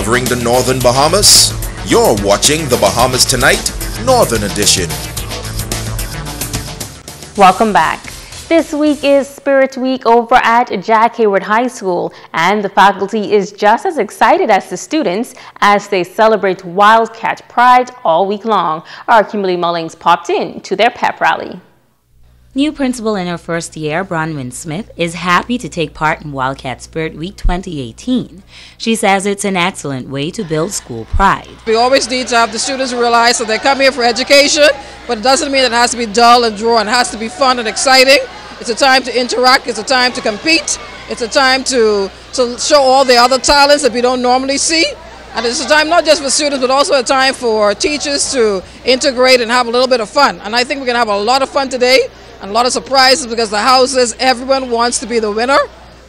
covering the Northern Bahamas. You're watching the Bahamas Tonight, Northern Edition. Welcome back. This week is Spirit Week over at Jack Hayward High School, and the faculty is just as excited as the students as they celebrate Wildcat Pride all week long. Our Kimberly Mullings popped in to their pep rally. New principal in her first year, Bronwyn Smith, is happy to take part in Wildcat Spirit Week 2018. She says it's an excellent way to build school pride. We always need to have the students realize that they come here for education, but it doesn't mean that it has to be dull and drawn. It has to be fun and exciting. It's a time to interact. It's a time to compete. It's a time to show all the other talents that we don't normally see. And it's a time not just for students, but also a time for teachers to integrate and have a little bit of fun. And I think we're going to have a lot of fun today and a lot of surprises because the houses, everyone wants to be the winner.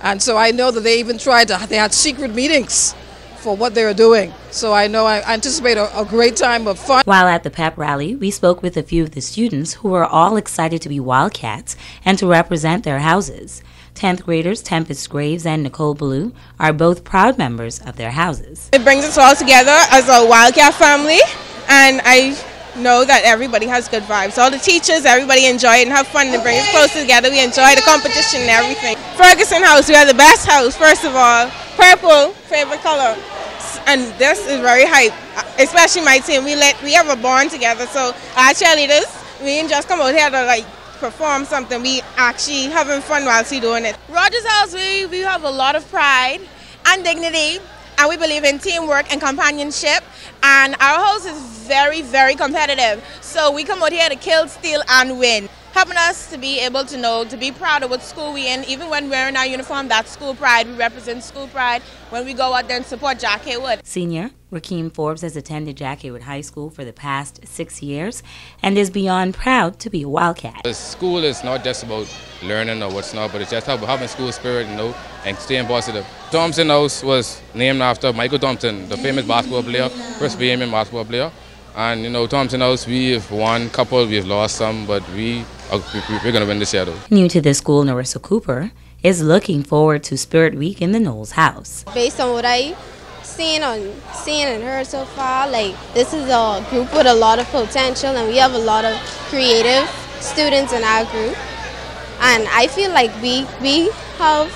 And so I know that they even they had secret meetings for what they were doing. So I anticipate a great time of fun. While at the pep rally, we spoke with a few of the students who were all excited to be Wildcats and to represent their houses. 10th graders Tempest Graves and Nicole Ballou are both proud members of their houses. It brings us all together as a Wildcat family, and I know that everybody has good vibes. All the teachers, everybody enjoy it and have fun and bring us closer together. We enjoy the competition and everything. Ferguson House, we are the best house, first of all. Purple, favorite color. And this is very hype, especially my team. We have a bond together, so our cheerleaders, we didn't just come out here to perform something. We actually having fun whilst we doing it. Rogers House, we have a lot of pride and dignity, and we believe in teamwork and companionship, and our house is very, very competitive. So we come out here to kill, steal, and win. Helping us to be able to know, to be proud of what school we're in. Even when we're in our uniform, that's school pride. We represent school pride when we go out there and support Jack Hayward. Senior Rakeem Forbes has attended Jack Hayward High School for the past 6 years and is beyond proud to be a Wildcat. The school is not just about learning or what's not, but it's just about having school spirit, and staying positive. Thompson House was named after Michael Thompson, the famous basketball player, first Bahamian basketball player. And Thompson House, we've won a couple, we've lost some, but we're going to win this year though. New to the school, Narissa Cooper is looking forward to Spirit Week in the Knowles house. Based on what I've seen and heard so far, this is a group with a lot of potential, and we have a lot of creative students in our group. And I feel like we have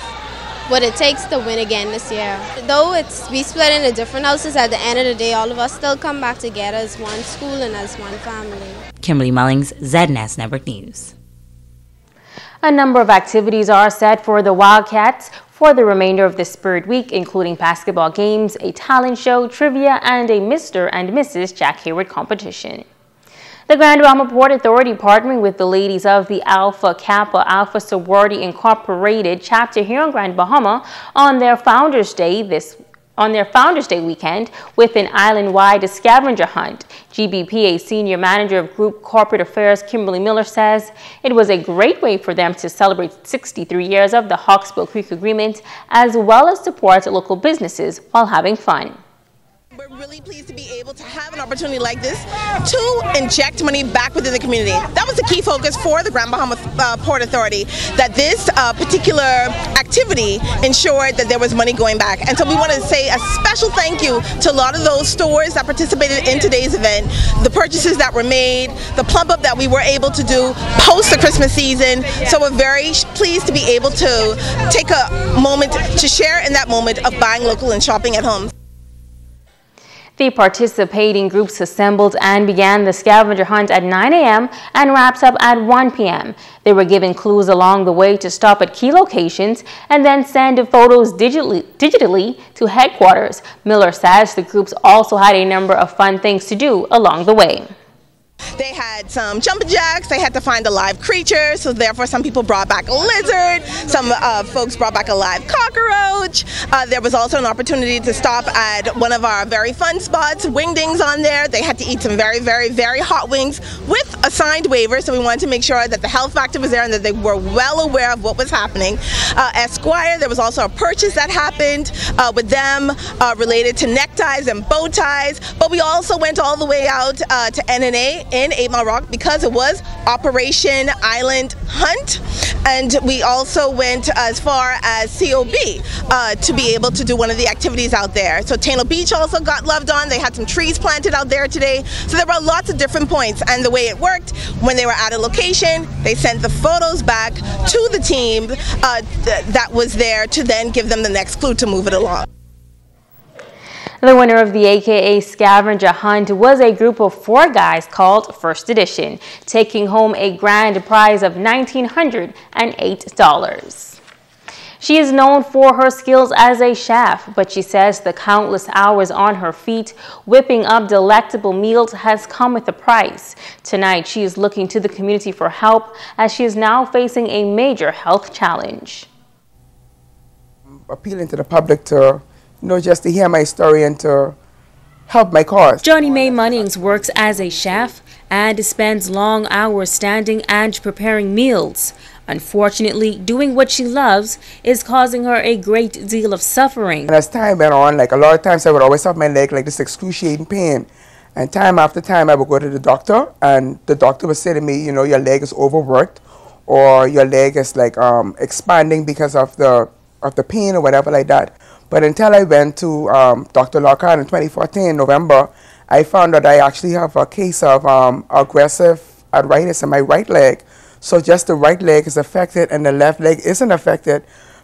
what it takes to win again this year. Though we split into different houses, at the end of the day, all of us still come back together as one school and as one family. Kimberly Mullings, ZNS Network News. A number of activities are set for the Wildcats for the remainder of the Spirit Week, including basketball games, a talent show, trivia, and a Mr. and Mrs. Jack Hayward competition. The Grand Bahama Port Authority, partnering with the ladies of the Alpha Kappa Alpha Sorority Incorporated chapter here on Grand Bahama on their Founders Day weekend with an island-wide scavenger hunt. GBPA Senior Manager of Group Corporate Affairs Kimberly Miller says it was a great way for them to celebrate 63 years of the Hawksbill Creek Agreement, as well as support local businesses while having fun. We're really pleased to be able to have an opportunity like this to inject money back within the community. That was the key focus for the Grand Bahama Port Authority, that this particular activity ensured that there was money going back. And so we want to say a special thank you to a lot of those stores that participated in today's event, the purchases that were made, the plump up that we were able to do post the Christmas season. So we're very pleased to be able to take a moment to share in that moment of buying local and shopping at home. The participating groups assembled and began the scavenger hunt at 9 a.m. and wraps up at 1 p.m. They were given clues along the way to stop at key locations and then send photos digitally to headquarters. Miller says the groups also had a number of fun things to do along the way. They had some jumping jacks, they had to find a live creature, so therefore some people brought back a lizard, some folks brought back a live cockroach. There was also an opportunity to stop at one of our very fun spots, Wingdings on there. They had to eat some very, very, very hot wings with a signed waiver, so we wanted to make sure that the health factor was there and that they were well aware of what was happening. Esquire, there was also a purchase that happened with them related to neckties and bow ties, but we also went all the way out to NNA in 8 Mile Rock because it was Operation Island Hunt. And we also went as far as COB to be able to do one of the activities out there. So Taino Beach also got loved on. They had some trees planted out there today. So there were lots of different points. And the way it worked, when they were at a location, they sent the photos back to the team that was there to then give them the next clue to move it along. The winner of the AKA scavenger hunt was a group of 4 guys called First Edition, taking home a grand prize of $1,908. She is known for her skills as a chef, but she says the countless hours on her feet whipping up delectable meals has come with a price. Tonight, she is looking to the community for help as she is now facing a major health challenge. Appealing to the public to just to hear my story and to help my cause. Johnny Mae Munnings works as a chef and spends long hours standing and preparing meals. Unfortunately, doing what she loves is causing her a great deal of suffering. And as time went on, like a lot of times I would always have my leg like this excruciating pain. And time after time I would go to the doctor and the doctor would say to me, your leg is overworked or your leg is like expanding because of the pain or whatever like that. But until I went to Dr. Lockhart in 2014, November, I found that I actually have a case of aggressive arthritis in my right leg. So just the right leg is affected and the left leg isn't affected.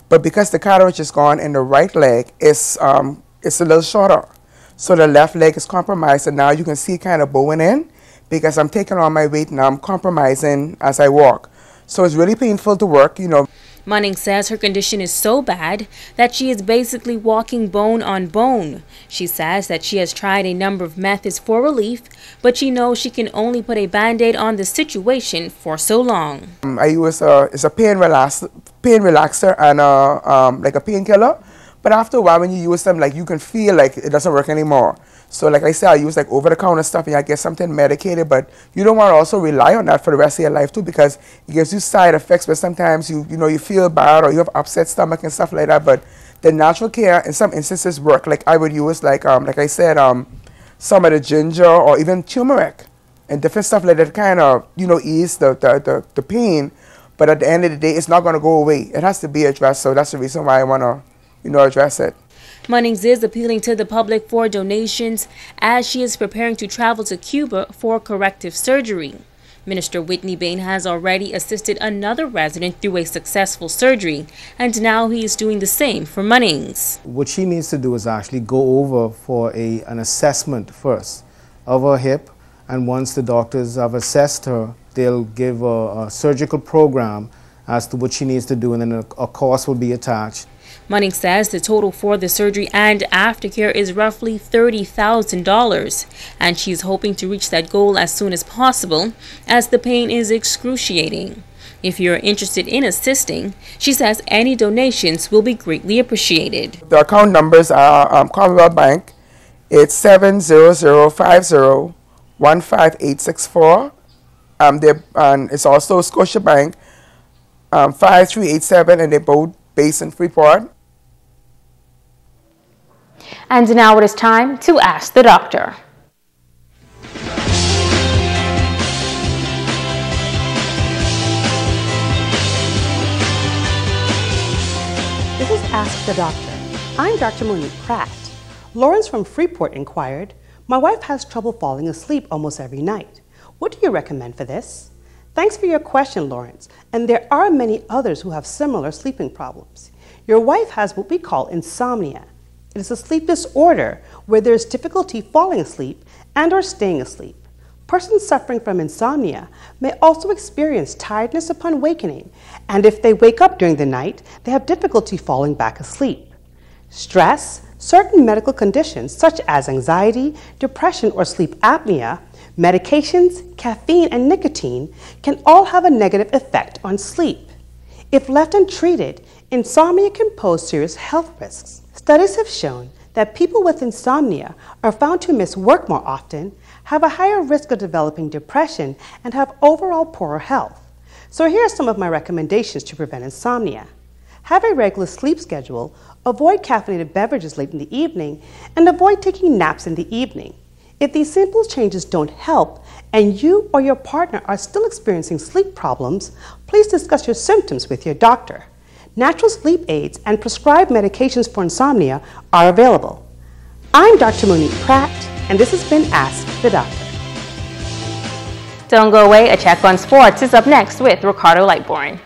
But because the cartilage is gone in the right leg, it's a little shorter. So the left leg is compromised, and now you can see kind of bowing in because I'm taking on my weight and I'm compromising as I walk. So it's really painful to work, Munning says her condition is so bad that she is basically walking bone on bone. She says that she has tried a number of methods for relief, but she knows she can only put a band-aid on the situation for so long. I use it's a pain relaxer and like a painkiller. But after a while, when you use them, like you can feel like it doesn't work anymore. So like I said, I use like over-the-counter stuff and I get something medicated, but you don't want to also rely on that for the rest of your life too because it gives you side effects where sometimes you feel bad or you have upset stomach and stuff like that. But the natural care in some instances work. Like I would use like I said, some of the ginger or even turmeric and different stuff like that kind of, ease the pain. But at the end of the day, it's not going to go away. It has to be addressed. So that's the reason why I want to, address it. Munnings is appealing to the public for donations as she is preparing to travel to Cuba for corrective surgery. Minister Whitney Bain has already assisted another resident through a successful surgery, and now he is doing the same for Munnings. What she needs to do is actually go over for an assessment first of her hip, and once the doctors have assessed her, they'll give a surgical program as to what she needs to do, and then a cost will be attached. Munnings says the total for the surgery and aftercare is roughly $30,000, and she's hoping to reach that goal as soon as possible as the pain is excruciating. If you're interested in assisting, she says any donations will be greatly appreciated. The account numbers are Commonwealth Bank. It's 70050-15864. And it's also Scotiabank 5387, and they're both based in Freeport. And now it is time to ask the doctor. This is Ask the Doctor. I'm Dr. Monique Pratt. Lawrence from Freeport inquired, "My wife has trouble falling asleep almost every night. What do you recommend for this?" Thanks for your question, Lawrence, and there are many others who have similar sleeping problems. Your wife has what we call insomnia. It is a sleep disorder where there is difficulty falling asleep and or staying asleep. Persons suffering from insomnia may also experience tiredness upon wakening, and if they wake up during the night, they have difficulty falling back asleep. Stress, certain medical conditions such as anxiety, depression, or sleep apnea, medications, caffeine, and nicotine can all have a negative effect on sleep. If left untreated, insomnia can pose serious health risks. Studies have shown that people with insomnia are found to miss work more often, have a higher risk of developing depression, and have overall poorer health. So here are some of my recommendations to prevent insomnia. Have a regular sleep schedule, avoid caffeinated beverages late in the evening, and avoid taking naps in the evening. If these simple changes don't help and you or your partner are still experiencing sleep problems, please discuss your symptoms with your doctor. Natural sleep aids and prescribed medications for insomnia are available. I'm Dr. Monique Pratt, and this has been Ask the Doctor. Don't go away. A check on sports is up next with Ricardo Lightbourne.